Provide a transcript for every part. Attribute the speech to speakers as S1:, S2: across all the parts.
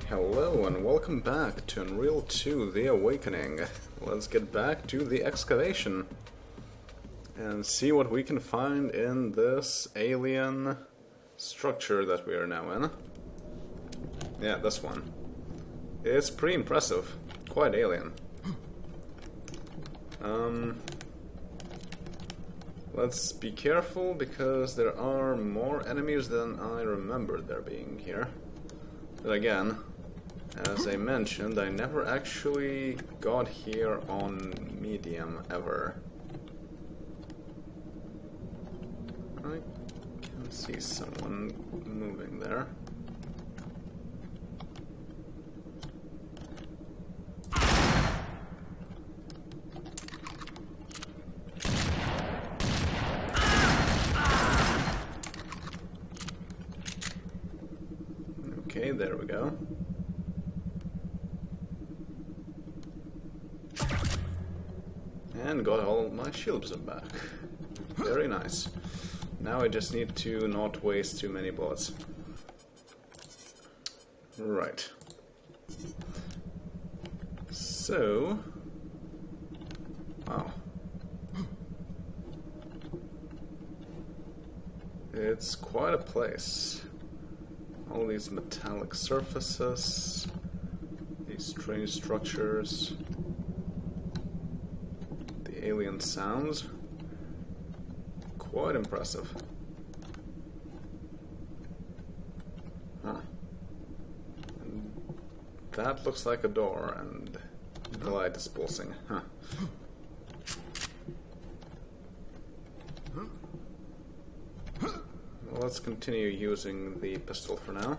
S1: Hello and welcome back to Unreal 2 The Awakening. Let's get back to the excavation and see what we can find in this alien structure that we are now in. Yeah, this one. It's pretty impressive. Quite alien. Let's be careful because there are more enemies than I remembered there being here. But again, as I mentioned, I never actually got here on medium ever. I can see someone moving there. Okay, there we go. And got all my shields back. Very nice. Now I just need to not waste too many bullets. Right. So... wow. It's quite a place. All these metallic surfaces, these strange structures, the alien sounds. Quite impressive. Huh. And that looks like a door, and the light is pulsing. Huh. Well, let's continue using the pistol for now.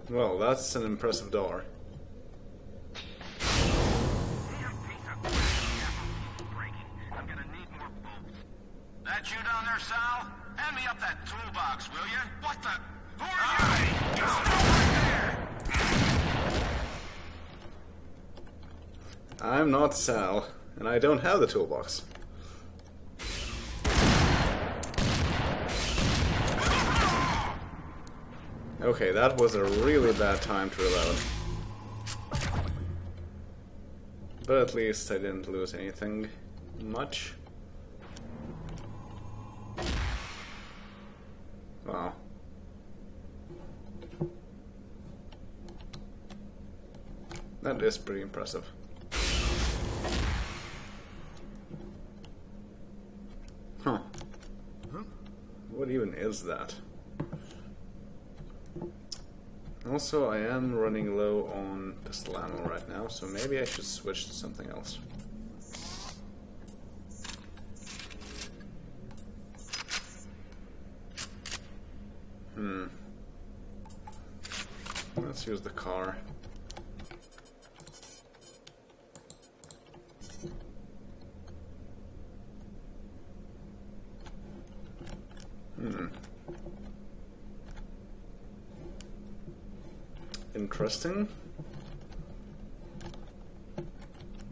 S1: Well, that's an impressive door.
S2: I'm gonna need more bolts. That you down there, Sal? Hand me up that toolbox, will you? What the? Who are you? Stop right there!
S1: I'm not Sal, and I don't have the toolbox. Okay, that was a really bad time to reload. But at least I didn't lose anything much. Wow. That is pretty impressive. Huh. What even is that? Also, I am running low on pistol ammo right now, so maybe I should switch to something else. Let's use the car. Interesting.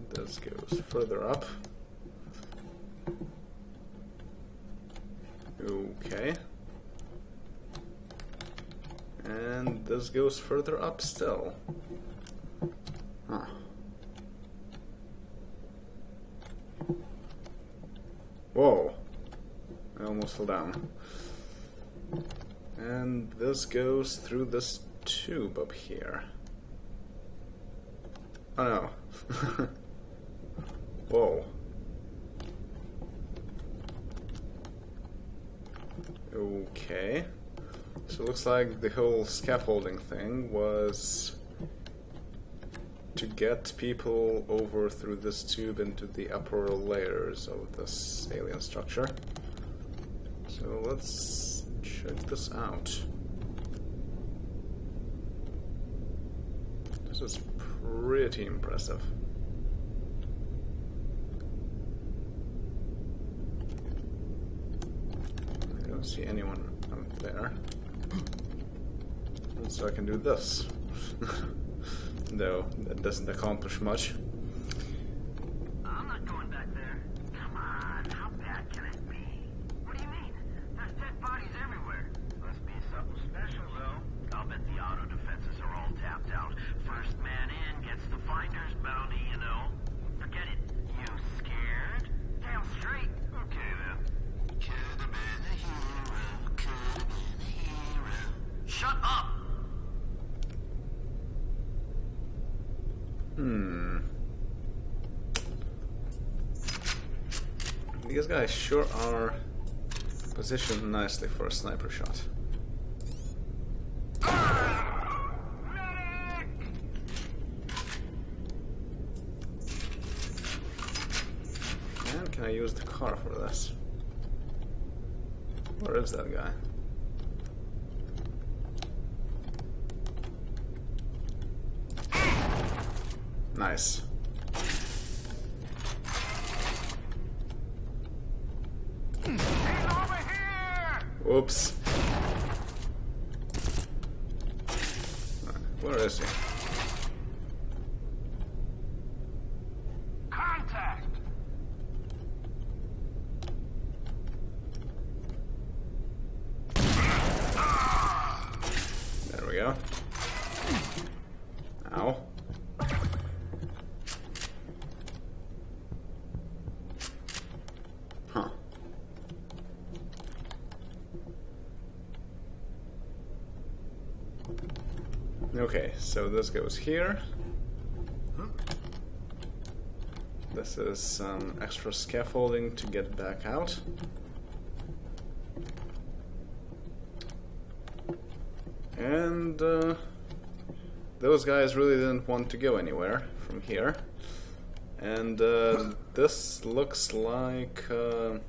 S1: This goes further up. Okay. And this goes further up still. Huh. Whoa. I almost fell down. And this goes through this tube up here. Oh no. Whoa. Okay. So it looks like the whole scaffolding thing was to get people over through this tube into the upper layers of this alien structure. So let's check this out. This is pretty impressive. I don't see anyone out there. So I can do this. Though that doesn't accomplish much.
S2: I'm not going back there. Come on, how bad can it be? What do you mean? There's dead bodies everywhere. Must be something special, though. I'll bet the auto defenses are all tapped out. First man in gets the finder's bounty, you know. Forget it. You scared? Damn straight. Okay, then. Could have been a hero. Could have been a hero. Shut up!
S1: These guys sure are positioned nicely for a sniper shot. And can I use the car for this? Where is that guy? Nice.
S2: He's over here!
S1: Whoops. Where is he?
S2: Contact!
S1: There we go. Ow. Huh. Okay, so this goes here. This is some extra scaffolding to get back out. And those guys really didn't want to go anywhere from here. And this looks like a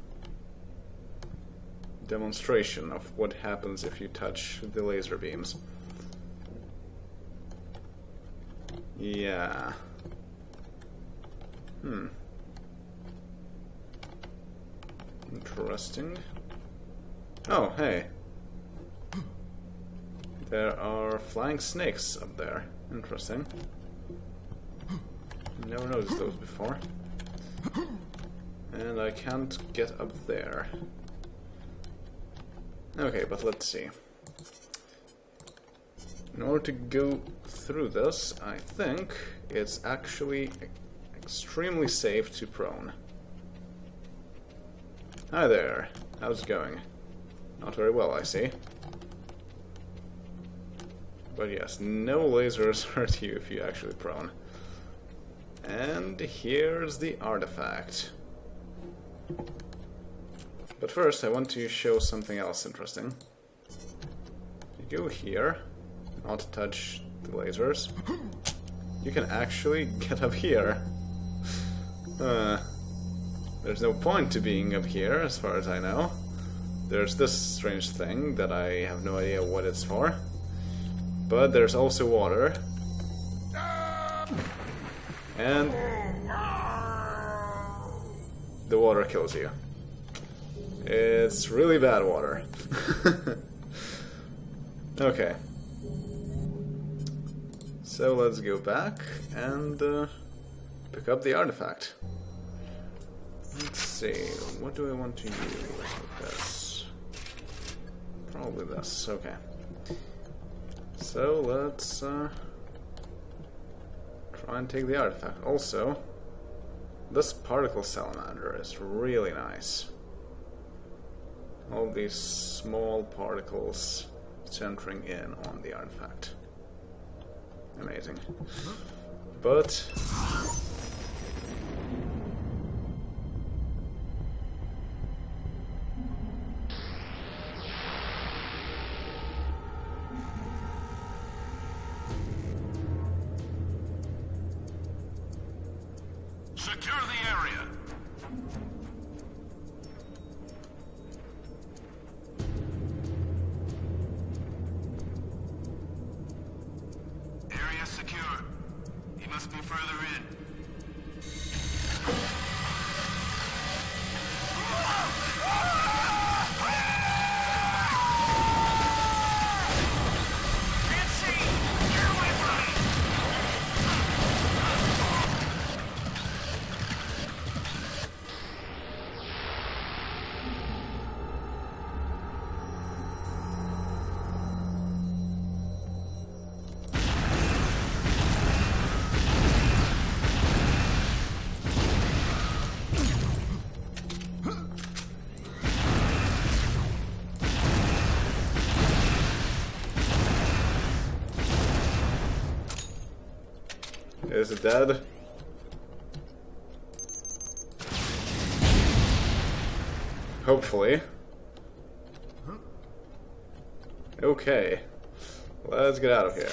S1: demonstration of what happens if you touch the laser beams. Yeah. Interesting. Oh, hey. There are flying snakes up there. Interesting. Never noticed those before. And I can't get up there. Okay, but let's see. In order to go through this, I think it's actually extremely safe to prone. Hi there. How's it going? Not very well, I see. But yes, no lasers hurt you if you actually prone. And here's the artifact. But first I want to show something else interesting. You go here, not touch the lasers. You can actually get up here. There's no point to being up here, as far as I know. There's this strange thing that I have no idea what it's for. But there's also water. And the water kills you. It's really bad water. Okay. So let's go back and pick up the artifact. Let's see, what do I want to use with this? Probably this, okay. So let's try and take the artifact. Also, this particle salamander is really nice. All these small particles centering in on the artifact. Amazing. But
S2: secure the area. Area secure. He must be further in. Can't see! Get away from me!
S1: Is it dead? Hopefully. Okay. Let's get out of here.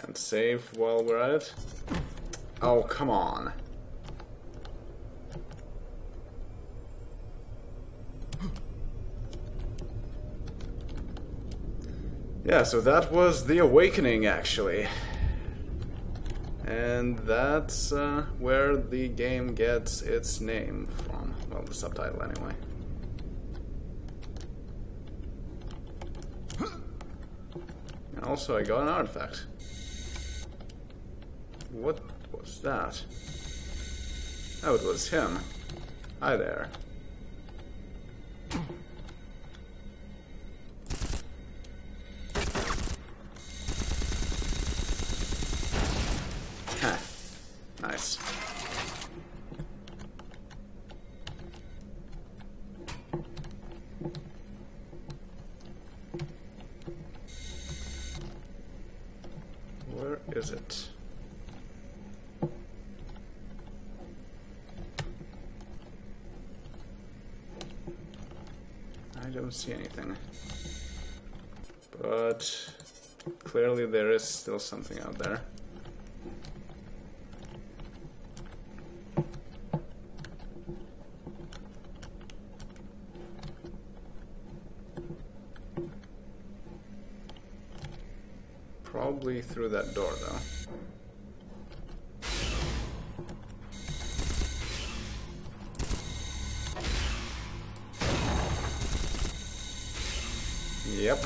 S1: And save while we're at it. Oh, come on. Yeah, so that was The Awakening, actually. And that's where the game gets its name from. Well, the subtitle, anyway. And also, I got an artifact. What was that? Oh, it was him. Hi there. Huh. Nice. Where is it? I don't see anything. But clearly there is still something out there. Probably through that door, though. Yep.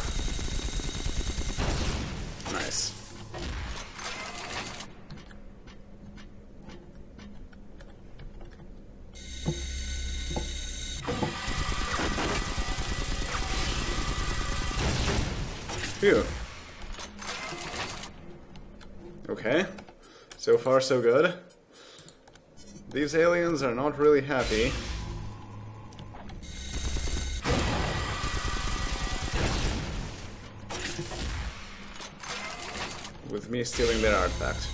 S1: Nice. Phew. Okay. So far, so good. These aliens are not really happy. With me stealing their artifact.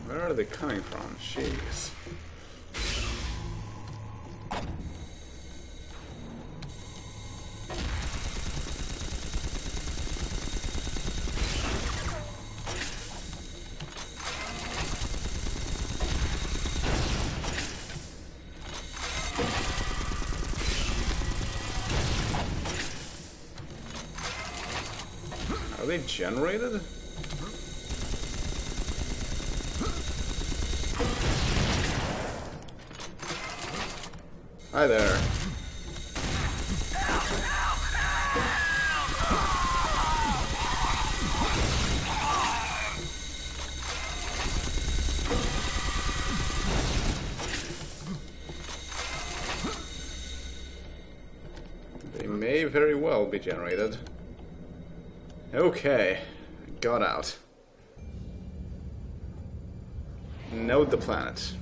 S1: Where are they coming from? Jeez. Are they generated? Hi there. They may very well be generated. Okay, got out. Note the planet.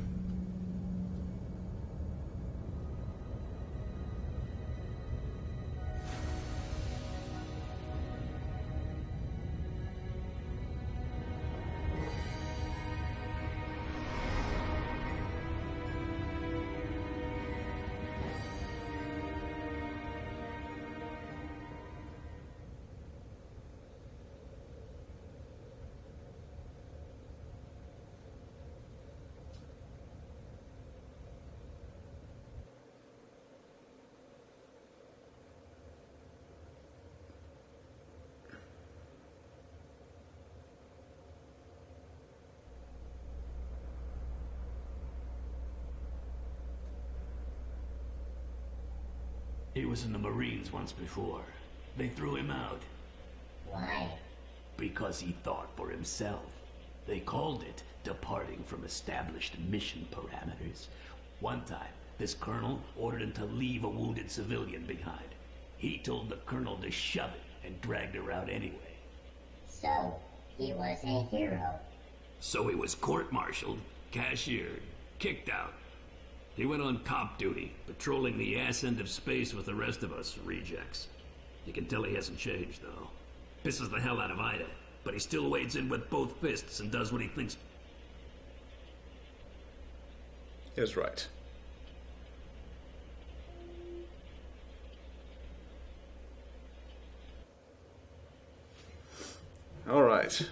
S3: He was in the Marines once before. They threw him out.
S4: Why?
S3: Because he thought for himself. They called it departing from established mission parameters. One time, this colonel ordered him to leave a wounded civilian behind. He told the colonel to shove it and dragged her out anyway.
S4: So, he was a hero.
S3: So he was court-martialed, cashiered, kicked out. He went on cop duty, patrolling the ass end of space with the rest of us rejects. You can tell he hasn't changed, though. Pisses the hell out of Ida, but he still wades in with both fists and does what he thinks.
S1: He was right. Alright.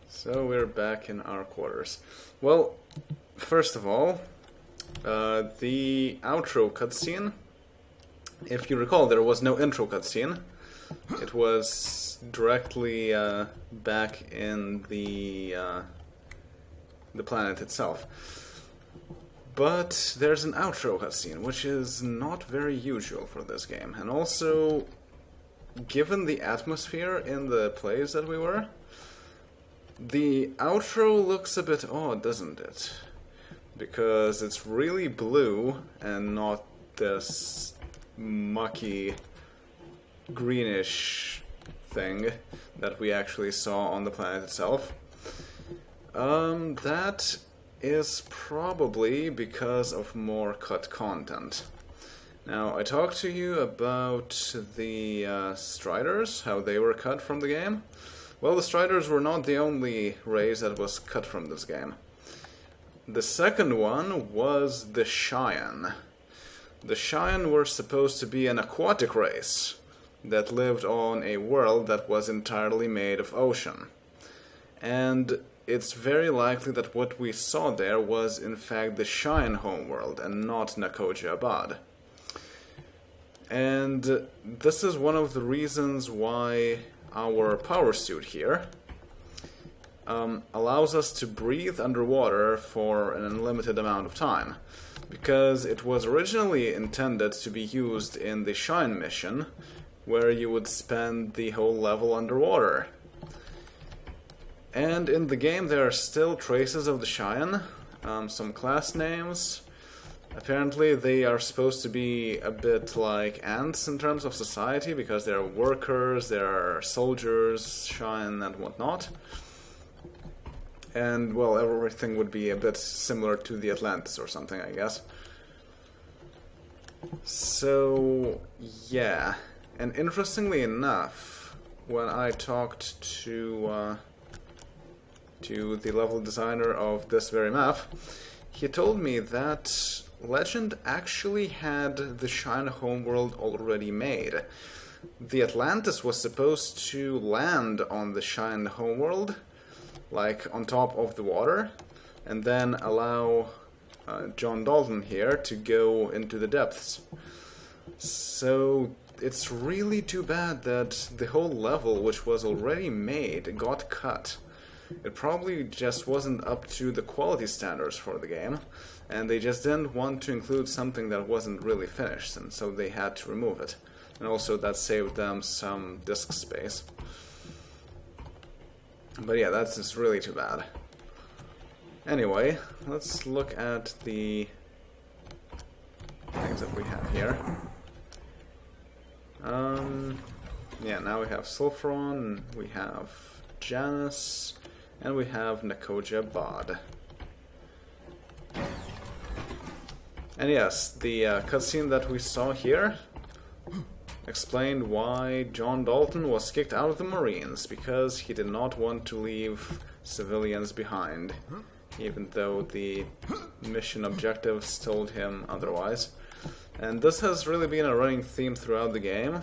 S1: So we're back in our quarters. Well, first of all, the outro cutscene. If you recall, there was no intro cutscene. It was directly back in the planet itself. But there's an outro cutscene, which is not very usual for this game. And also, given the atmosphere in the place that we were, the outro looks a bit odd, doesn't it? Because it's really blue and not this mucky greenish thing that we actually saw on the planet itself. That is probably because of more cut content. Now, I talked to you about the Striders, how they were cut from the game. Well, the Striders were not the only race that was cut from this game. The second one was the Cheyenne. The Cheyenne were supposed to be an aquatic race that lived on a world that was entirely made of ocean. And it's very likely that what we saw there was in fact the Cheyenne homeworld and not Nakoja Abad. And this is one of the reasons why our power suit here allows us to breathe underwater for an unlimited amount of time. Because it was originally intended to be used in the Cheyenne mission, where you would spend the whole level underwater. And in the game there are still traces of the Cheyenne, some class names. Apparently they are supposed to be a bit like ants in terms of society, because there are workers, there are soldiers, Cheyenne and whatnot. And, well, everything would be a bit similar to the Atlantis or something, I guess. So, yeah. And interestingly enough, when I talked to the level designer of this very map, he told me that Legend actually had the Cheyenne homeworld already made. The Atlantis was supposed to land on the Cheyenne homeworld, like on top of the water, and then allow John Dalton here to go into the depths. So it's really too bad that the whole level, which was already made, got cut. It probably just wasn't up to the quality standards for the game, and they just didn't want to include something that wasn't really finished, and so they had to remove it. And also that saved them some disk space. But yeah, that's just really too bad. Anyway, let's look at the things that we have here. Yeah, now we have Sulfuron, we have Janus, and we have Nakoja Abad. And yes, the cutscene that we saw here explained why John Dalton was kicked out of the Marines, because he did not want to leave civilians behind, even though the mission objectives told him otherwise. And this has really been a running theme throughout the game.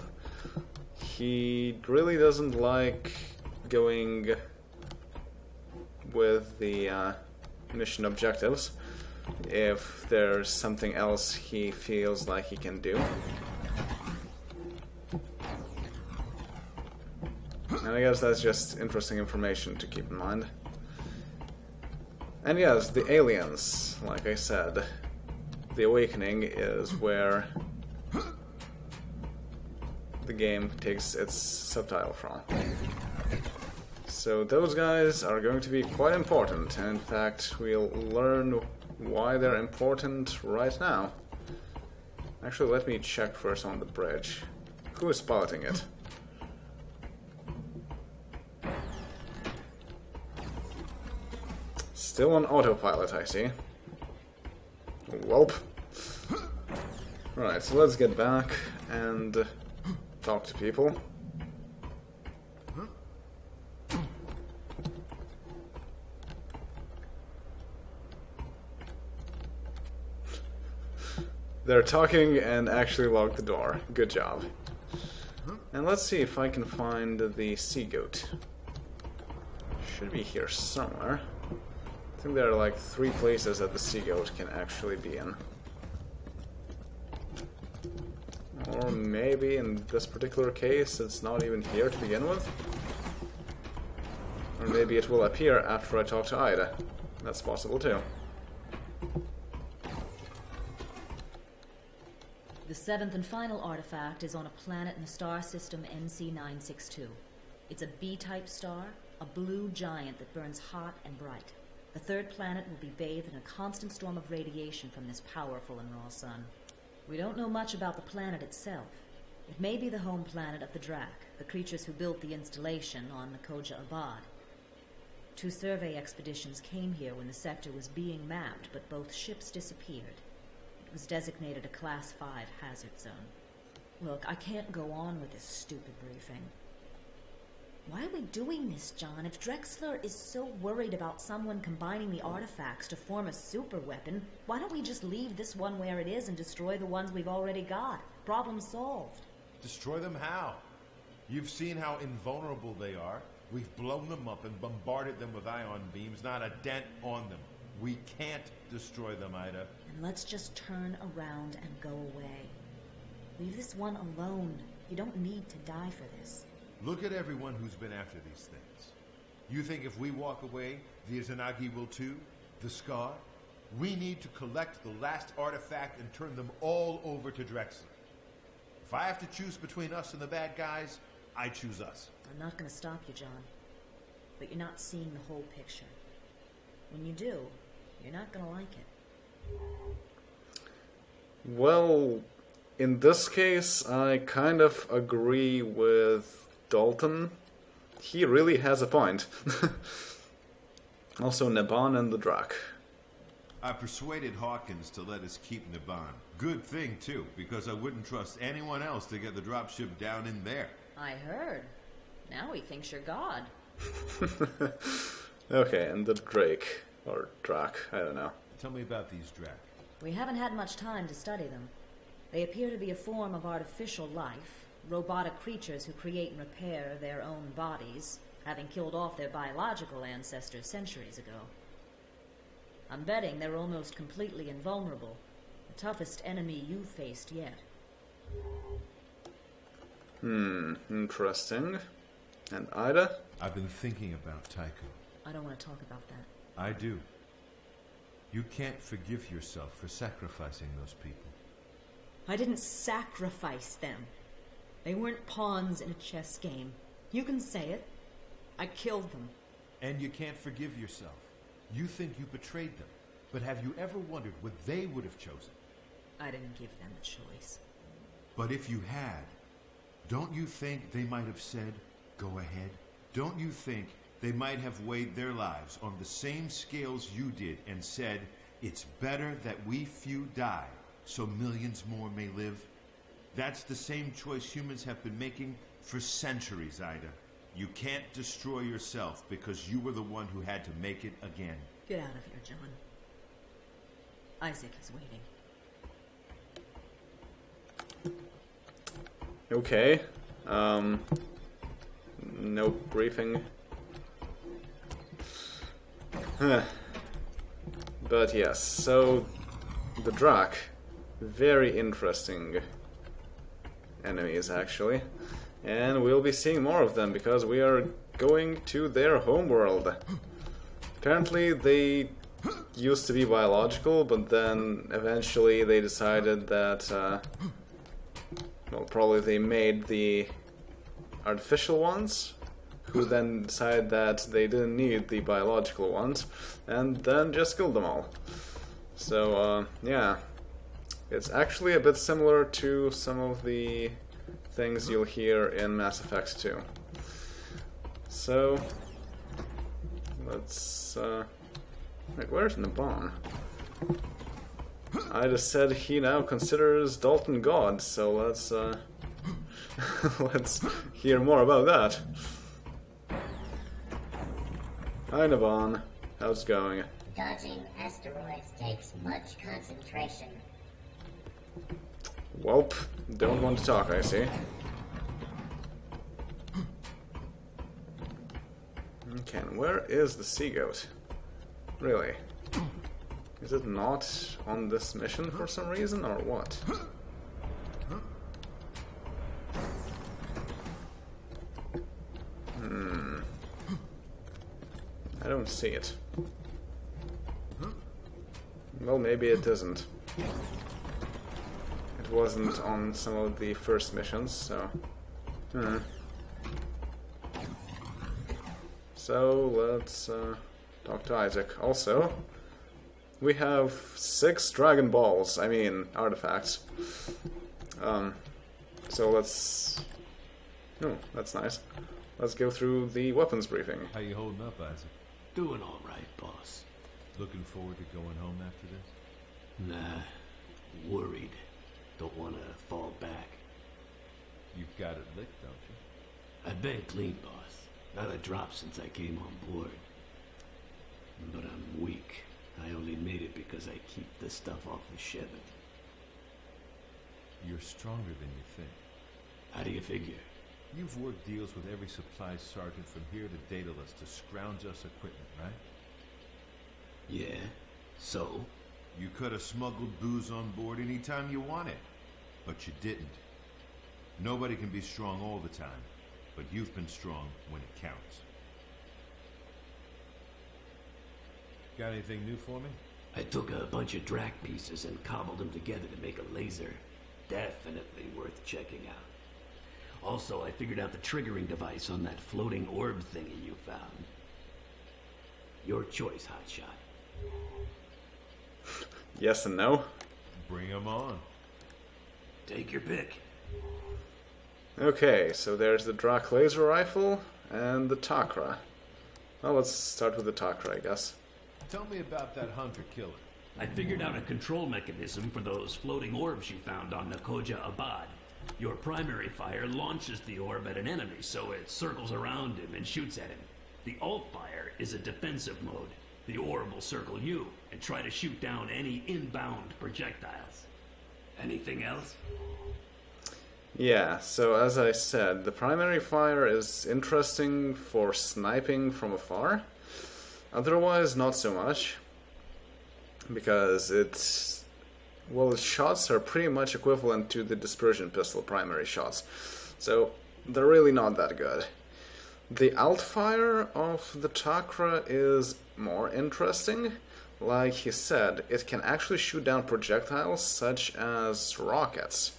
S1: He really doesn't like going with the mission objectives if there's something else he feels like he can do. And I guess that's just interesting information to keep in mind. And yes, the aliens, like I said, the Awakening is where the game takes its subtitle from. So those guys are going to be quite important, and in fact we'll learn why they're important right now. Actually, let me check first on the bridge. Who is piloting it? Still on autopilot, I see. Welp. Right, so let's get back and talk to people. They're talking and actually locked the door. Good job. And let's see if I can find the sea goat. Should be here somewhere. I think there are like 3 places that the sea goat can actually be in. Or maybe in this particular case it's not even here to begin with. Or maybe it will appear after I talk to Ida. That's possible too.
S5: The 7th and final artifact is on a planet in the star system NC962. It's a B-type star, a blue giant that burns hot and bright. The 3rd planet will be bathed in a constant storm of radiation from this powerful and raw sun. We don't know much about the planet itself. It may be the home planet of the Drak, the creatures who built the installation on Nakoja Abad. 2 survey expeditions came here when the sector was being mapped, but both ships disappeared. It was designated a Class 5 hazard zone. Look, I can't go on with this stupid briefing. Why are we doing this, John? If Drexler is so worried about someone combining the artifacts to form a super weapon, why don't we just leave this one where it is and destroy the ones we've already got? Problem solved.
S6: Destroy them how? You've seen how invulnerable they are. We've blown them up and bombarded them with ion beams, not a dent on them. We can't destroy them, Ida.
S5: And let's just turn around and go away. Leave this one alone. You don't need to die for this.
S6: Look at everyone who's been after these things. You think if we walk away, the Izanagi will too? The Scar? We need to collect the last artifact and turn them all over to Drexler. If I have to choose between us and the bad guys, I choose us.
S5: I'm not going to stop you, John. But you're not seeing the whole picture. When you do, you're not going to like it.
S1: Well, in this case, I kind of agree with Dalton. He really has a point. Also, Naban and the Drak.
S6: I persuaded Hawkins to let us keep Naban. Good thing, too, because I wouldn't trust anyone else to get the dropship down in there.
S5: I heard. Now he thinks you're God.
S1: Okay, and the Drake. Or Drak, I don't know.
S6: Tell me about these Drak.
S5: We haven't had much time to study them. They appear to be a form of artificial life, robotic creatures who create and repair their own bodies, having killed off their biological ancestors centuries ago. I'm betting they're almost completely invulnerable, the toughest enemy you've faced yet.
S1: Interesting. And Ida?
S6: I've been thinking about Tycho.
S5: I don't want to talk about that.
S6: I do. You can't forgive yourself for sacrificing those people.
S5: I didn't sacrifice them. They weren't pawns in a chess game. You can say it. I killed them.
S6: And you can't forgive yourself. You think you betrayed them. But have you ever wondered what they would have chosen?
S5: I didn't give them a choice.
S6: But if you had, don't you think they might have said, go ahead? Don't you think they might have weighed their lives on the same scales you did and said, it's better that we few die so millions more may live? That's the same choice humans have been making for centuries, Ida. You can't destroy yourself because you were the one who had to make it again.
S5: Get out of here, John. Isaac is waiting.
S1: Okay. No briefing. But yes, so the Drak, very interesting enemies actually, and we'll be seeing more of them because we are going to their homeworld. Apparently they used to be biological, but then eventually they decided that well, probably they made the artificial ones, who then decided that they didn't need the biological ones, and then just killed them all. So, yeah. It's actually a bit similar to some of the things you'll hear in Mass Effect 2. So, let's, wait, where's Naban? I just said he now considers Dalton God, so let's, let's hear more about that. Hi Naban, how's it going?
S4: Dodging asteroids takes much concentration.
S1: Welp, don't want to talk, I see. Okay, and where is the sea goat? Really? Is it not on this mission for some reason, or what? I don't see it. Well, maybe it isn't. It wasn't on some of the first missions, so... So, let's talk to Isaac. Also, we have 6 Dragon Balls, I mean, artifacts. So let's... Oh, that's nice. Let's go through the weapons briefing.
S6: How you holding up, Isaac?
S3: Doing all right, boss.
S6: Looking forward to going home after this?
S3: Nah, worried. Don't want to fall back.
S6: You've got it licked, don't you?
S3: I've been clean, boss. Not a drop since I came on board. But I'm weak. I only made it because I keep the stuff off the ship.
S6: You're stronger than you think.
S3: How do you figure?
S6: You've worked deals with every supply sergeant from here to Daedalus to scrounge us equipment, right?
S3: Yeah. So?
S6: You could have smuggled booze on board anytime you wanted, but you didn't. Nobody can be strong all the time, but you've been strong when it counts. Got anything new for me?
S3: I took a bunch of Drac pieces and cobbled them together to make a laser. Definitely worth checking out. Also, I figured out the triggering device on that floating orb thingy you found. Your choice, Hotshot.
S1: Yes and no.
S6: Bring 'em on.
S3: Take your pick.
S1: Okay, so there's the Drac laser rifle and the Takra. Well, let's start with the Takra, I guess.
S6: Tell me about that hunter-killer.
S3: I figured out a control mechanism for those floating orbs you found on Nakoja Abad. Your primary fire launches the orb at an enemy, so it circles around him and shoots at him. The alt fire is a defensive mode. The orb will circle you and try to shoot down any inbound projectiles. Anything else?
S1: Yeah, so as I said, the primary fire is interesting for sniping from afar. Otherwise, not so much. Because its shots are pretty much equivalent to the dispersion pistol primary shots. So, they're really not that good. The alt fire of the Takra is more interesting. Like he said, it can actually shoot down projectiles such as rockets.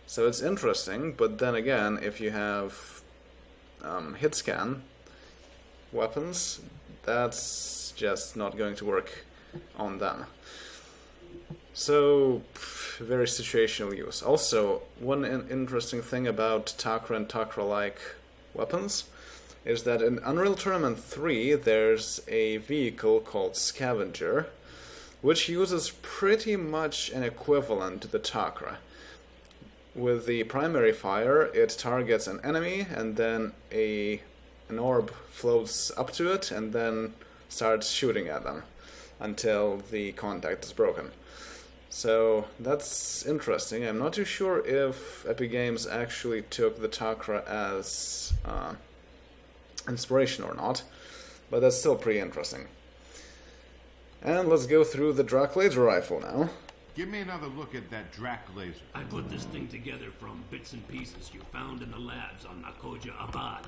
S1: So it's interesting, but then again, if you have hit scan weapons, that's just not going to work on them. So, very situational use. Also, one interesting thing about Takra and Takra-like weapons is that in Unreal Tournament 3 there's a vehicle called Scavenger, which uses pretty much an equivalent to the Takra. With the primary fire, it targets an enemy, and then an orb floats up to it, and then starts shooting at them until the contact is broken. So that's interesting. I'm not too sure if Epic Games actually took the Takra as inspiration or not, but that's still pretty interesting. And let's go through the Drac laser rifle now.
S6: Give me another look at that Drac laser.
S3: I put this thing together from bits and pieces you found in the labs on Nakoja Abad.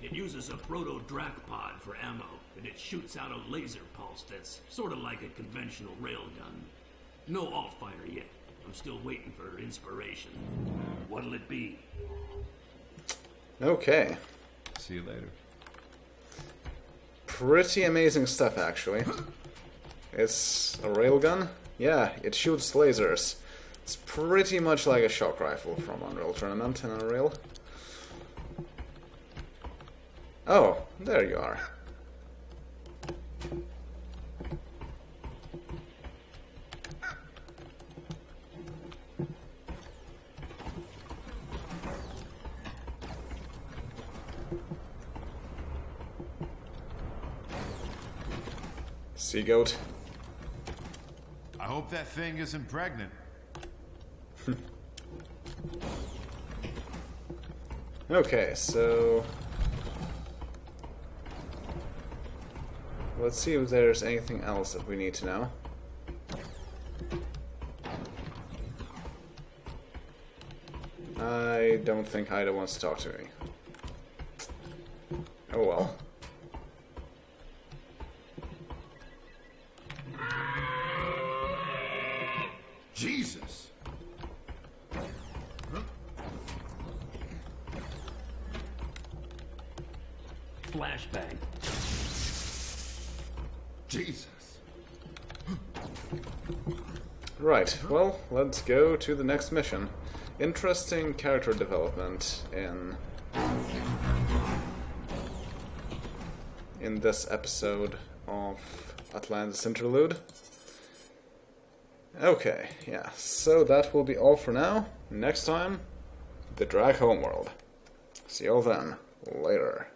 S3: It uses a proto-Drac pod for ammo, and it shoots out a laser pulse that's sort of like a conventional railgun. No alt fire yet, I'm still waiting for inspiration. What'll it be?
S1: Okay.
S6: See you later.
S1: Pretty amazing stuff, actually. It's a railgun. Yeah, it shoots lasers. It's pretty much like a shock rifle from Unreal Tournament in Unreal. Oh, there you are. Sea goat.
S6: I hope that thing isn't pregnant.
S1: Okay, so let's see if there's anything else that we need to know. I don't think Ida wants to talk to me. Oh well.
S6: Jesus!
S3: Flashbang.
S6: Jesus!
S1: Right, well, let's go to the next mission. Interesting character development in this episode of Atlantis Interlude. Okay, yeah, so that will be all for now. Next time, the Drag Homeworld. See you all then. Later.